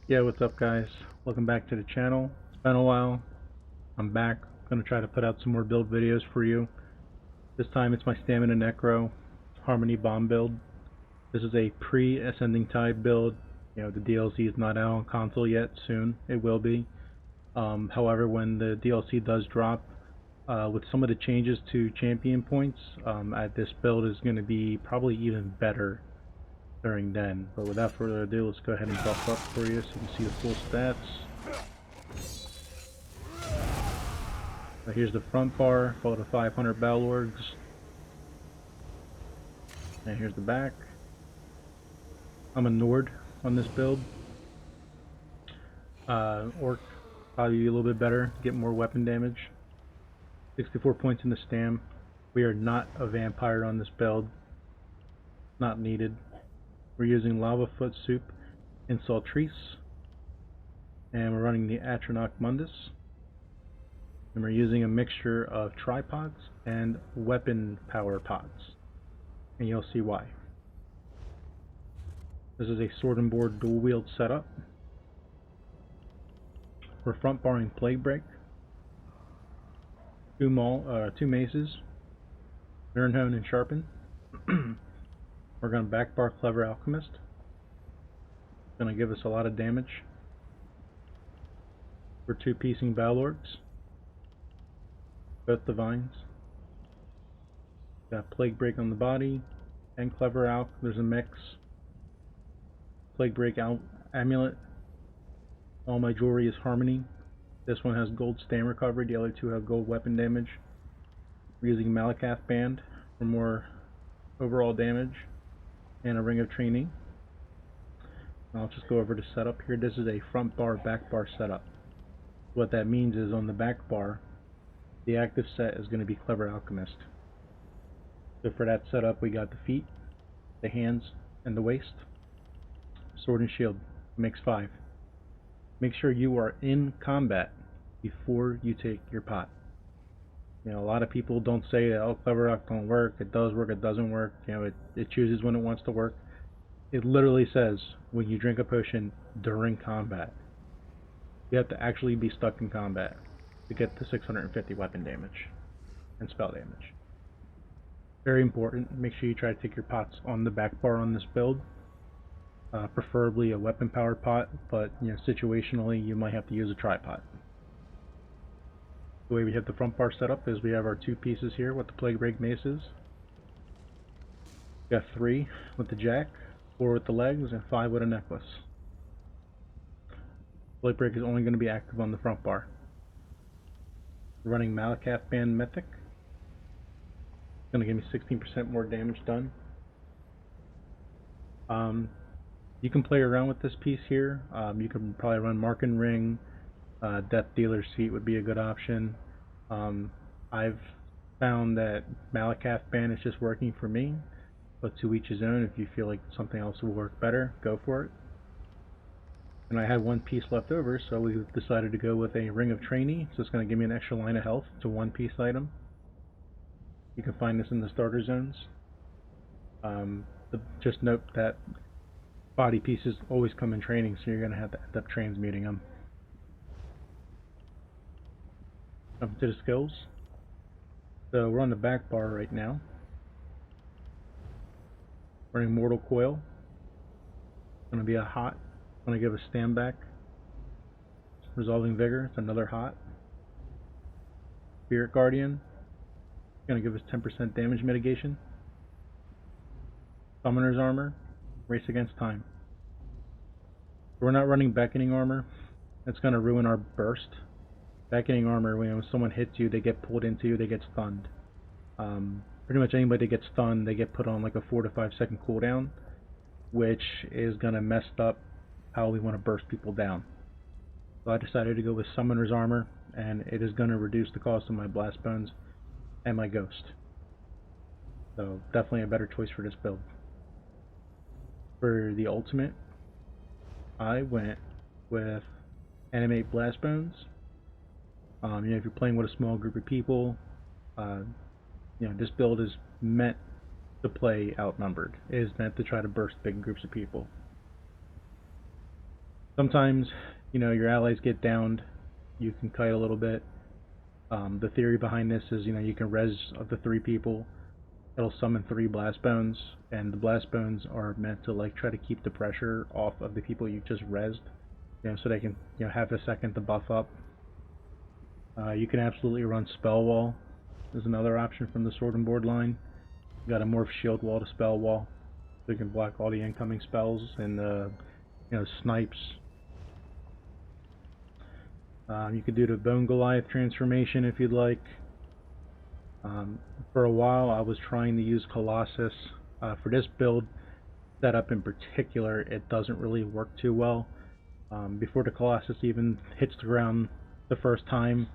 Yeah, what's up guys? Welcome back to the channel. It's been a while. I'm back. Gonna try to put out some more build videos for you. This time it's my Stamina Necro Harmony Bomb build. This is a pre-Ascending Tide build. You know, the DLC is not out on console yet. Soon it will be. However, when the DLC does drop, with some of the changes to champion points, this build is going to be probably even better during then. But without further ado, let's go ahead and buff up for you so you can see the full stats. Here's the front bar, followed to 500 battle orgs. And here's the back. I'm a Nord on this build. Orc probably a little bit better, get more weapon damage. 64 points in the stam. We are not a vampire on this build. Not needed. We're using Lava Foot Soup and Saltrice. And we're running the Atronach Mundus. And we're using a mixture of tripods and weapon power pods. And you'll see why. This is a sword and board dual wield setup. We're front barring Plague Break, two maces, Nirnhone and Sharpen. We're going to back bar Clever Alchemist. It's going to give us a lot of damage. We're two piecing Balorgs, both divines. Got Plague Break on the body and Clever Alch. There's a mix. Plague Break Amulet. All my jewelry is Harmony. This one has gold stam recovery. The other two have gold weapon damage. We're using Malakath Band for more overall damage and a Ring of Training. I'll just go over the setup here. This is a front bar, back bar setup. What that means is on the back bar, the active set is going to be Clever Alchemist. So for that setup, we got the feet, the hands, and the waist. Sword and shield makes 5. Make sure you are in combat before you take your pot. You know, a lot of people don't say that, oh, Clever Alch don't work, it does work, it doesn't work. You know, it chooses when it wants to work. It literally says when you drink a potion during combat. You have to actually be stuck in combat to get the 650 weapon damage and spell damage. Very important. Make sure you try to take your pots on the back bar on this build. Preferably a weapon powered pot, but you know, situationally you might have to use a tripod. The way we have the front bar set up is we have our two pieces here with the Plague Break maces. We got 3 with the jack, 4 with the legs, and 5 with a necklace. Plague Break is only going to be active on the front bar. We're running Malakath Band Mythic. It's going to give me 16% more damage done. You can play around with this piece here. You can probably run Mark and Ring. Death Dealer's Seat would be a good option. I've found that Malakath Band is just working for me, but to each his own. If you feel like something else will work better, go for it. And I had one piece left over, so we decided to go with a Ring of Trainee. So it's going to give me an extra line of health. It's a one-piece item. You can find this in the starter zones. Just note that body pieces always come in training, so you're going to have to end up transmuting them. Up to the skills. So we're on the back bar right now. Running Mortal Coil. It's going to be a hot. Going to give a stam back. Resolving Vigor. It's another hot. Spirit Guardian. Going to give us 10% damage mitigation. Summoner's Armor. Race Against Time. We're not running Beckoning Armor. That's going to ruin our burst. Beckoning Armor, when someone hits you, they get pulled into you, they get stunned. Pretty much anybody that gets stunned, they get put on like a 4 to 5 second cooldown, which is going to mess up how we want to burst people down. So I decided to go with Summoner's Armor, and it is going to reduce the cost of my Blast Bones and my Ghost. So definitely a better choice for this build. For the ultimate, I went with Animate Blast Bones. You know, if you're playing with a small group of people, you know, this build is meant to play outnumbered. It is meant to try to burst big groups of people. Sometimes, your allies get downed, you can kite a little bit. The theory behind this is, you can res of the 3 people. It'll summon 3 blast bones, and the blast bones are meant to like try to keep the pressure off of the people you just rezzed, so they can have a second to buff up. You can absolutely run spell wall. There's another option from the sword and board line. You got a morph shield wall to spell wall, so you can block all the incoming spells and snipes. You could do the Bone Goliath transformation if you'd like. For a while I was trying to use Colossus. For this build setup in particular, it doesn't really work too well. Before the Colossus even hits the ground the first time,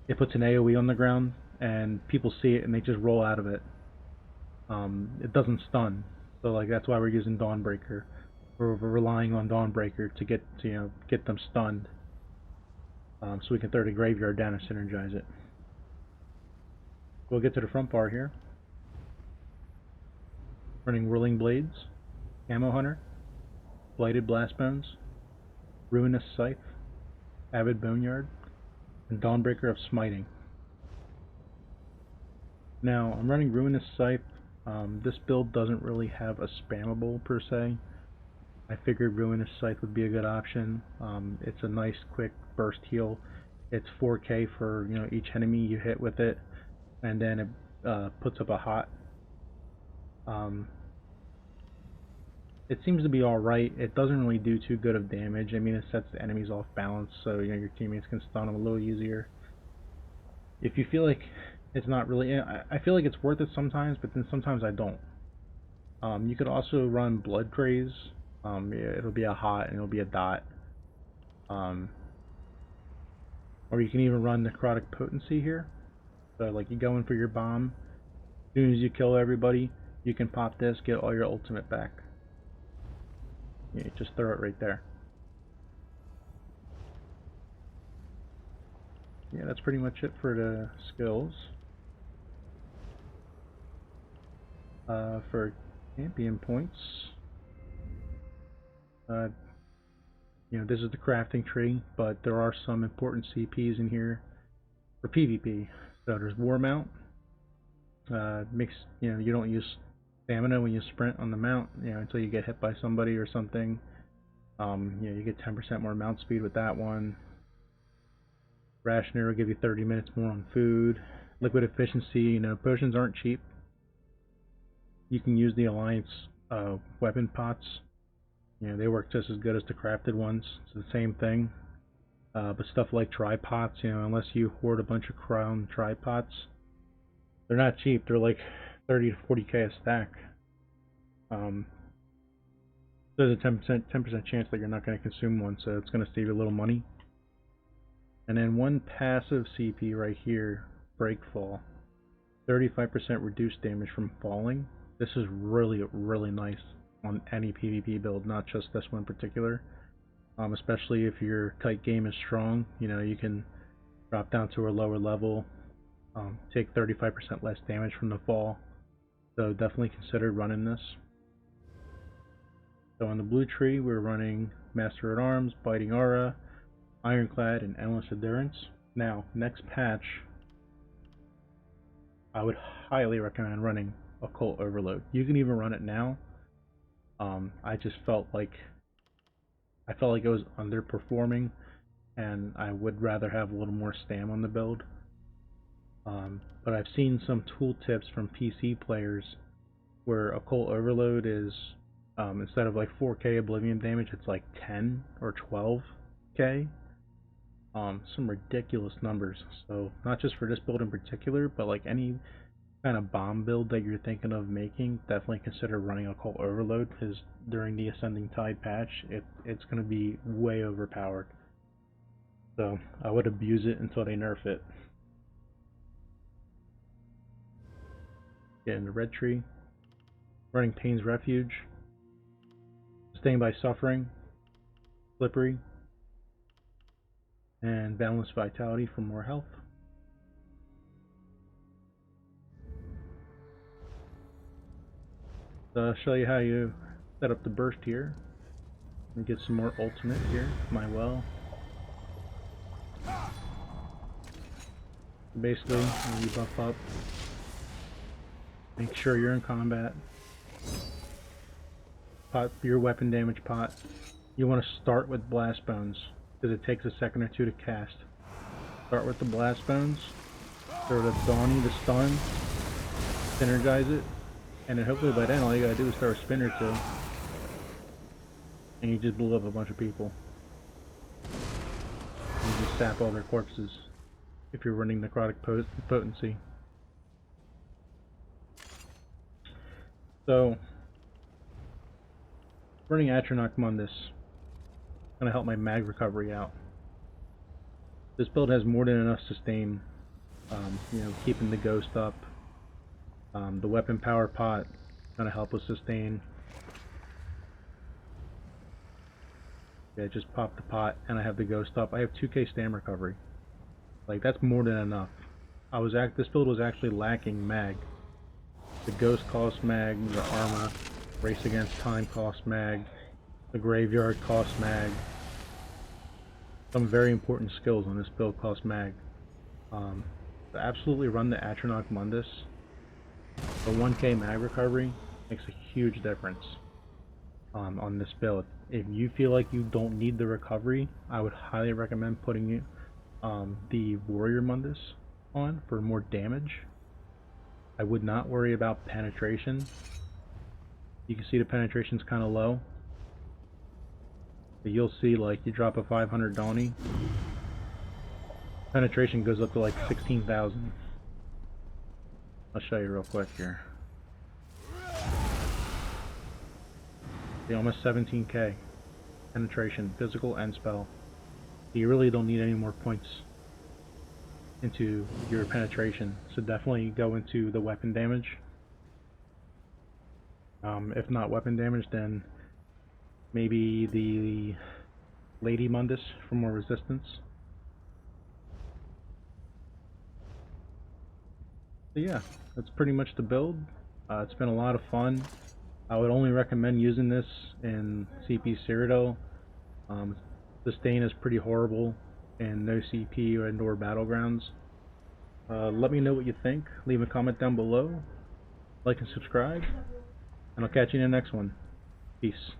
it puts an AoE on the ground, and people see it and they just roll out of it. It doesn't stun, so like that's why we're using Dawnbreaker. We're relying on Dawnbreaker to get them stunned, so we can throw the graveyard down and synergize it. We'll get to the front bar here. Running Whirling Blades, Camo Hunter, Blighted Blastbones, Ruinous Scythe, Avid Boneyard, and Dawnbreaker of Smiting. Now, I'm running Ruinous Scythe. This build doesn't really have a spammable per se. I figured Ruinous Scythe would be a good option. It's a nice quick burst heal. It's 4k for each enemy you hit with it, and then it puts up a hot. It seems to be alright. It doesn't really do too good of damage. I mean, it sets the enemies off balance, so your teammates can stun them a little easier. If you feel like it's not really, I feel like it's worth it sometimes, but then sometimes I don't. You could also run Blood Craze. It'll be a hot and it'll be a dot. Or you can even run Necrotic Potency here. So like you go in for your bomb, as soon as you kill everybody, you can pop this, get all your ultimate back. You just throw it right there. Yeah, that's pretty much it for the skills. For champion points, this is the crafting tree, but there are some important CPs in here for PvP. So there's War Mount. You don't use stamina when you sprint on the mount, until you get hit by somebody or something. You get 10% more mount speed with that one. Rationer will give you 30 minutes more on food. Liquid efficiency, potions aren't cheap. You can use the Alliance weapon pots. They work just as good as the crafted ones. It's the same thing. But stuff like tripods, unless you hoard a bunch of crown tripods, they're not cheap. They're like 30 to 40k a stack. There's a 10% chance that you're not going to consume one, so it's going to save you a little money. And then one passive CP right here, Breakfall. 35% reduced damage from falling. This is really, really nice on any PvP build, not just this one in particular. Especially if your kite game is strong, you can drop down to a lower level, take 35% less damage from the fall. So definitely consider running this. So on the blue tree, we're running Master at Arms, Biting Aura, Ironclad, and Endless Endurance. Now, next patch, I would highly recommend running Occult Overload. You can even run it now. I just felt like it was underperforming, and I would rather have a little more stam on the build. But I've seen some tooltips from PC players where Occult Overload is, instead of like 4k Oblivion damage, it's like 10 or 12k. Some ridiculous numbers. So not just for this build in particular, but like any kind of bomb build that you're thinking of making, definitely consider running Occult Overload, because during the Ascending Tide patch, it's going to be way overpowered. So I would abuse it until they nerf it. Get in the red tree. Running Pain's Refuge. Sustained by Suffering. Slippery. And Boundless Vitality for more health. So I'll show you how you set up the burst here. And get some more ultimate here. My well. Basically, when you buff up, make sure you're in combat. Pot your weapon damage pot. You want to start with blast bones because it takes a second or two to cast. Start with the blast bones. Throw the Donnie, the stun, synergize it, and then hopefully by then all you gotta do is throw a spin or two, and you just blew up a bunch of people. And you just sap all their corpses if you're running necrotic potency. So, running Atronach Mundus is gonna help my mag recovery out. This build has more than enough sustain. You know, keeping the ghost up. The weapon power pot gonna help with sustain. Yeah, just pop the pot and I have the ghost up. I have 2k stam recovery. Like, that's more than enough. This build was actually lacking mag. The ghost cost mag, the armor, race against time cost mag, the graveyard cost mag. Some very important skills on this build cost mag. To absolutely run the Atronach Mundus, the 1k mag recovery makes a huge difference on this build. If you feel like you don't need the recovery, I would highly recommend putting the Warrior Mundus on for more damage. I would not worry about penetration. You can see the penetration's kind of low. But you'll see, like, you drop a 500 Donnie, penetration goes up to like 16,000. I'll show you real quick here. See, almost 17k penetration, physical and spell. You really don't need any more points into your penetration, so definitely go into the weapon damage. If not weapon damage, then maybe the Lady Mundus for more resistance. So yeah, that's pretty much the build. It's been a lot of fun. I would only recommend using this in CP Cyrodiil. Sustain is pretty horrible in no CP or indoor battlegrounds. Let me know what you think. Leave a comment down below. Like and subscribe. And I'll catch you in the next one. Peace.